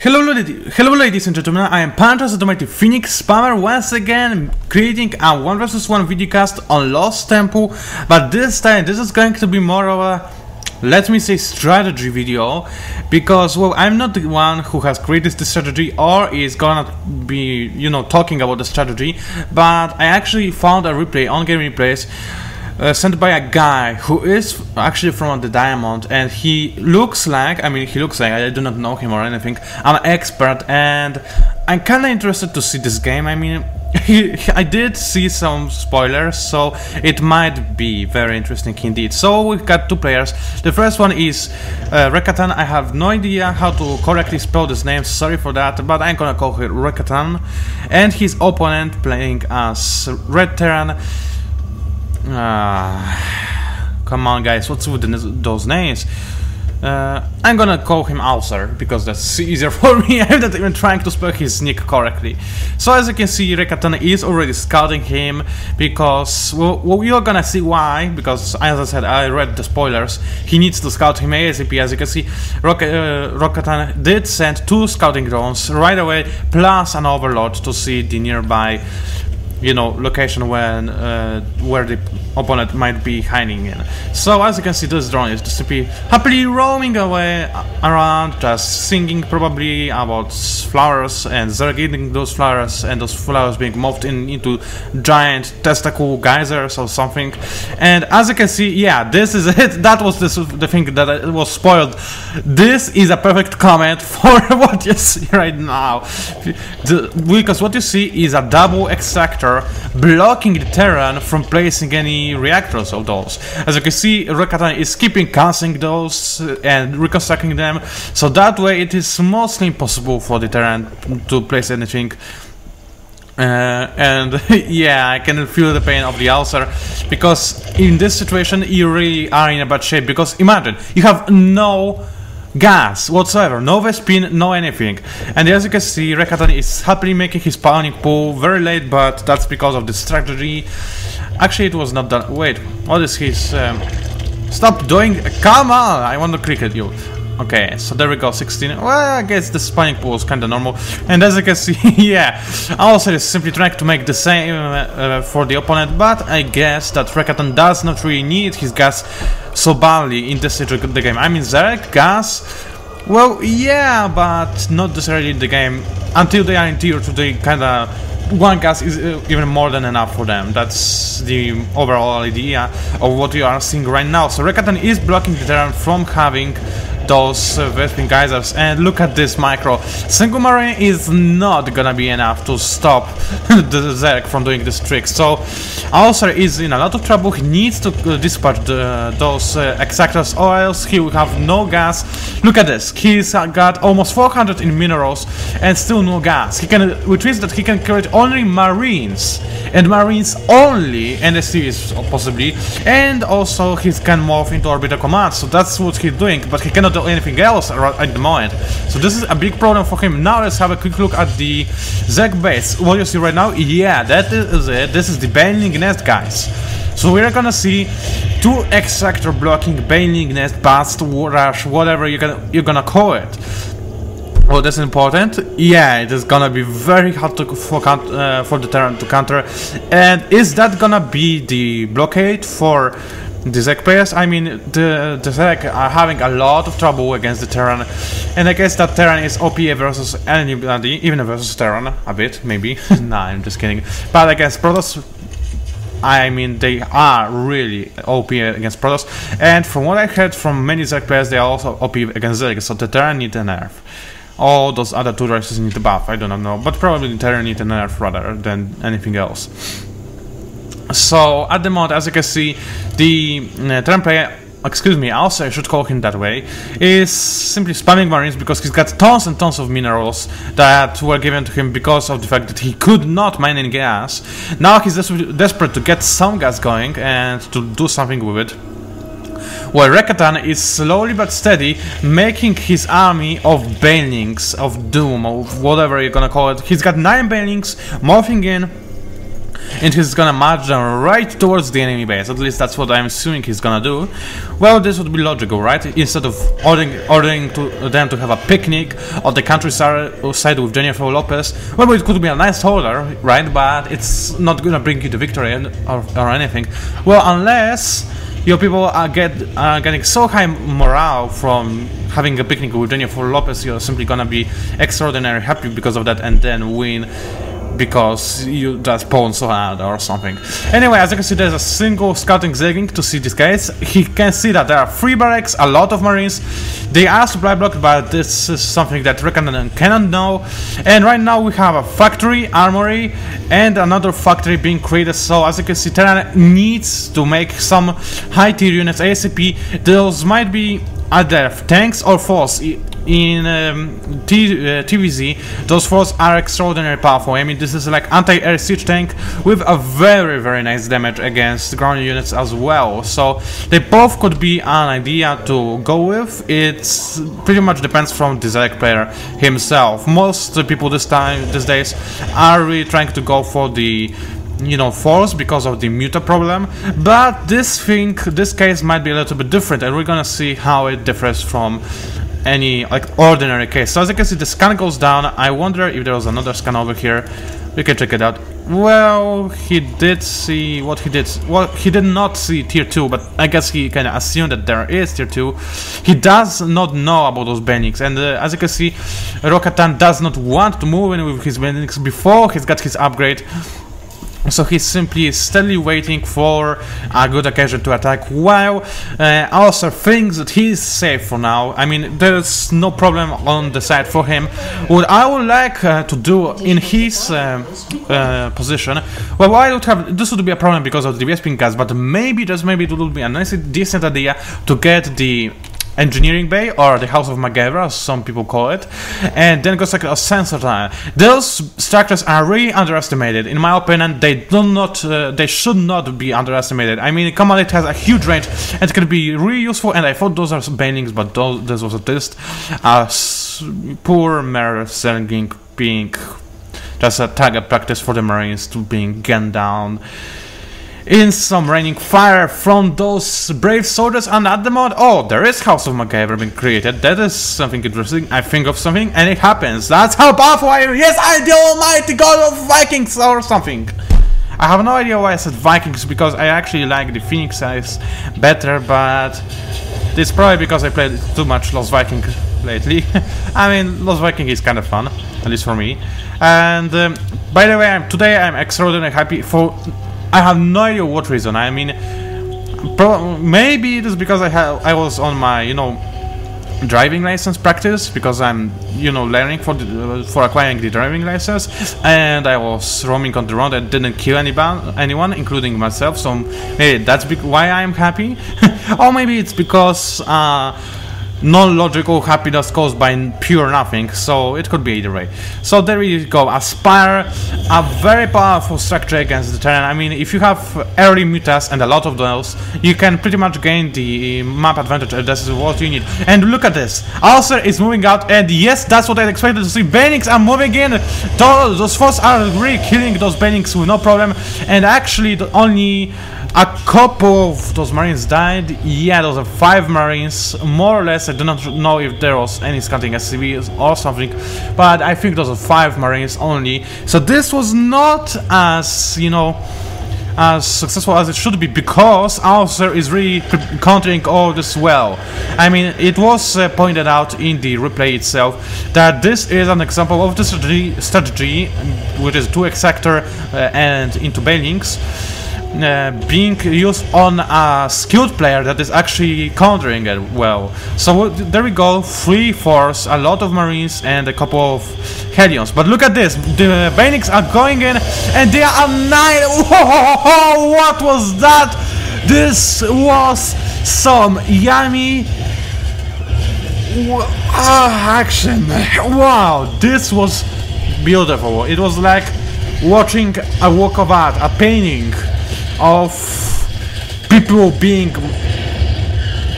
Hello ladies and gentlemen, I am PANCZASU, the Phoenix Spammer, once again creating a 1 vs 1 videocast on Lost Temple, but this time this is going to be more of a, let me say, strategy video, because, well, I'm not the one who has created the strategy or is gonna be, you know, talking about the strategy, but I actually found a replay, on-game replays, sent by a guy who is actually from the Diamond, and he looks like, I do not know him or anything, I'm an expert, and I'm kinda interested to see this game. I mean, I did see some spoilers, so it might be very interesting indeed. So we've got two players. The first one is Rekatan. I have no idea how to correctly spell this name, sorry for that, but I'm gonna call him Rekatan, and his opponent playing as Red Terran. Come on guys, what's with those names? I'm gonna call him Auser, because that's easier for me. I'm not even trying to spell his nick correctly. So as you can see, Rekatan is already scouting him, because, well, you're gonna see why, because as I said, I read the spoilers. He needs to scout him ASAP. As you can see, Rekatan did send 2 scouting drones right away, plus an overlord to see the nearby, you know, location when where the opponent might be hiding in. So as you can see, this drone is just simply happily roaming away around, just singing probably about flowers and zergating those flowers, and those flowers being morphed into giant testicle geysers or something. And as you can see, yeah, this is it. That was the thing that was spoiled. This is a perfect comment for what you see right now, because what you see is a double extractor blocking the Terran from placing any reactors of those. As you can see, Rekatan is keeping casting those and reconstructing them, so that way it is mostly impossible for the Terran to place anything. And yeah, I can feel the pain of the ulcer, because in this situation you really are in a bad shape, because imagine, you have no gas whatsoever, no Vespin, no anything. And as you can see, Rekatan is happily making his spawning pool very late, but that's because of the strategy. Actually, it was not done. Wait, what is his... Stop doing... Come on! I want to click at you. Okay, so there we go, 16. Well, I guess the spawning pool is kinda normal. And as you can see, yeah, also is simply trying to make the same for the opponent, but I guess that Rekatan does not really need his gas so badly in this stage of the game. I mean, Zerg, gas, well, yeah, but not necessarily in the game. Until they are in tier 2, they kinda... One gas is even more than enough for them. That's the overall idea of what you are seeing right now. So Rekatan is blocking the Terran from having those Vespin geysers, and look at this micro. Single Marine is not gonna be enough to stop the Zerg from doing this trick. So Auser is in a lot of trouble. He needs to dispatch those extractors, or else he will have no gas. Look at this, he's got almost 400 in minerals and still no gas. He can, which means that he can create only Marines, and Marines only, and a series possibly, and also he can morph into orbital commands. So that's what he's doing, but he cannot do anything else at the moment. So this is a big problem for him. Now let's have a quick look at the Zerg base. What you see right now, yeah, that is it. This is the Baneling Nest, guys. So we're gonna see 2 extractor blocking Baneling Nest, Bast, Rush, whatever you're gonna call it. Well, that's important. Yeah, it is gonna be very hard for the Terran to counter. And is that gonna be the blockade for the Zerg players? I mean, the Zerg are having a lot of trouble against the Terran, and I guess that Terran is OP versus anybody, even versus Terran, a bit, maybe. Nah, I'm just kidding. But I guess Protoss, I mean, they are really OP against Protoss, and from what I heard from many Zerg players, they are also OP against Zerg, so the Terran need a nerf. All those other 2 races need a buff, I do not know, but probably the Terran need a nerf rather than anything else. So at the moment, as you can see, the Terran player, excuse me, also I should call him that way, is simply spamming Marines, because he's got tons and tons of minerals that were given to him because of the fact that he could not mine any gas. Now he's desperate to get some gas going and to do something with it. While Rekatan is slowly but steady making his army of Banelings, of Doom, of whatever you're gonna call it. He's got 9 Banelings morphing in and he's gonna march them right towards the enemy base. At least that's what I'm assuming he's gonna do. Well, this would be logical, right? Instead of ordering to them to have a picnic on the countryside with Jennifer Lopez, well, it could be a nice order, right? But it's not gonna bring you the victory or anything. Well, unless your people are getting so high morale from having a picnic with Jennifer Lopez, you're simply gonna be extraordinarily happy because of that and then win because you just pawn so hard or something. Anyway, as you can see, there's a single scouting zigging to see this case. He can see that there are 3 barracks, a lot of marines. They are supply blocked, but this is something that Reckoner cannot know. And right now we have a factory, armory, and another factory being created. So as you can see, Terran needs to make some high tier units ASAP. Those might be either tanks or force. In TVZ, those forces are extraordinarily powerful. I mean, this is like anti-air siege tank with a very nice damage against ground units as well. So they both could be an idea to go with. It's pretty much depends from the Zerek player himself. Most people these days are really trying to go for the force because of the muta problem, but this case might be a little bit different, and we're gonna see how it differs from any ordinary case. So as you can see, the scan goes down. I wonder if there was another scan over here. We can check it out. Well, he did see what he did. Well, he did not see tier 2, but I guess he kind of assumed that there is tier 2. He does not know about those bannings, and as you can see, Rokatan does not want to move in with his bannings before he's got his upgrade. So he's simply steadily waiting for a good occasion to attack, while also thinks that he's safe for now. I mean, there's no problem on the side for him. What I would like to do in his position, well, I would have, this would be a problem because of the Vesping gas, but maybe, just maybe, it would be a nice, decent idea to get the engineering bay, or the House of MacGyver, as some people call it, and then goes like a sensor tunnel. Those structures are really underestimated. In my opinion, they should not be underestimated. I mean, come on, it has a huge range and it can be really useful, and I thought those are bannings, but this was a test. Poor Mare Selling being just a target practice for the Marines to being gunned down in some raining fire from those brave soldiers. And at the moment, oh, there is House of MacGyver being created. That is something interesting. I think of something and it happens. That's how powerful I am. Yes, I am the almighty god of Vikings or something. I have no idea why I said Vikings, because I actually like the Phoenix size better, but it's probably because I played too much Lost Viking lately. I mean, Lost Viking is kind of fun, at least for me. And by the way, today I'm extraordinarily happy for, I have no idea what reason. I mean, maybe it is because I was on my driving license practice, because I'm learning for acquiring the driving license, and I was roaming on the road and didn't kill anyone, including myself. So maybe that's why I'm happy, or maybe it's because non-logical happiness caused by pure nothing, so it could be either way. So there you go, Aspire, a very powerful structure against the Terran. I mean, if you have early mutas and a lot of those, you can pretty much gain the map advantage, and this is what you need. And look at this, Ulcer is moving out, and yes, that's what I expected to see. Bannings are moving in, those forces are really killing those bannings with no problem, and actually only a couple of those Marines died. Yeah, those are 5 Marines, more or less. I do not know if there was any scouting SCVs or something, but I think those are 5 Marines only. So this was not as, as successful as it should be, because Ulcer is really countering all this well. I mean, it was pointed out in the replay itself that this is an example of the strategy which is 2x sector and into Bailings, being used on a skilled player that is actually countering it well. So there we go, 3 force, a lot of Marines, and a couple of Hellions. But look at this, the Banix are going in, and they are 9. Whoa, what was that? This was some yummy action. Wow, this was beautiful. It was like watching a work of art, a painting of people being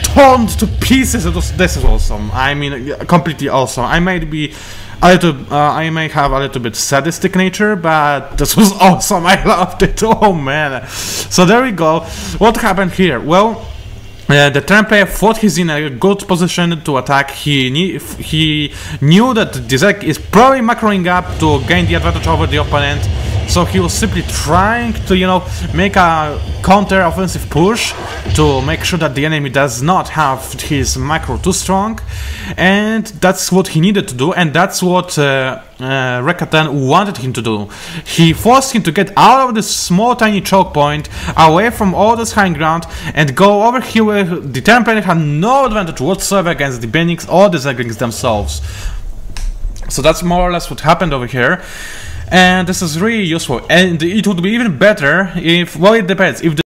torn to pieces. This is awesome. I mean, completely awesome. I might be I may have a little bit sadistic nature, but this was awesome. I loved it. Oh man. So there we go. What happened here? Well, the Terran player thought he's in a good position to attack. He knew that the Zerg is probably macroing up to gain the advantage over the opponent. So he was simply trying to, you know, make a counter-offensive push to make sure that the enemy does not have his macro too strong, and that's what he needed to do, and that's what Rekatan wanted him to do. He forced him to get out of this small tiny choke point, away from all this high ground, and go over here where the Terran player had no advantage whatsoever against the Benix or the Zerglings themselves. So that's more or less what happened over here. And this is really useful, and it would be even better if, well, it depends, if the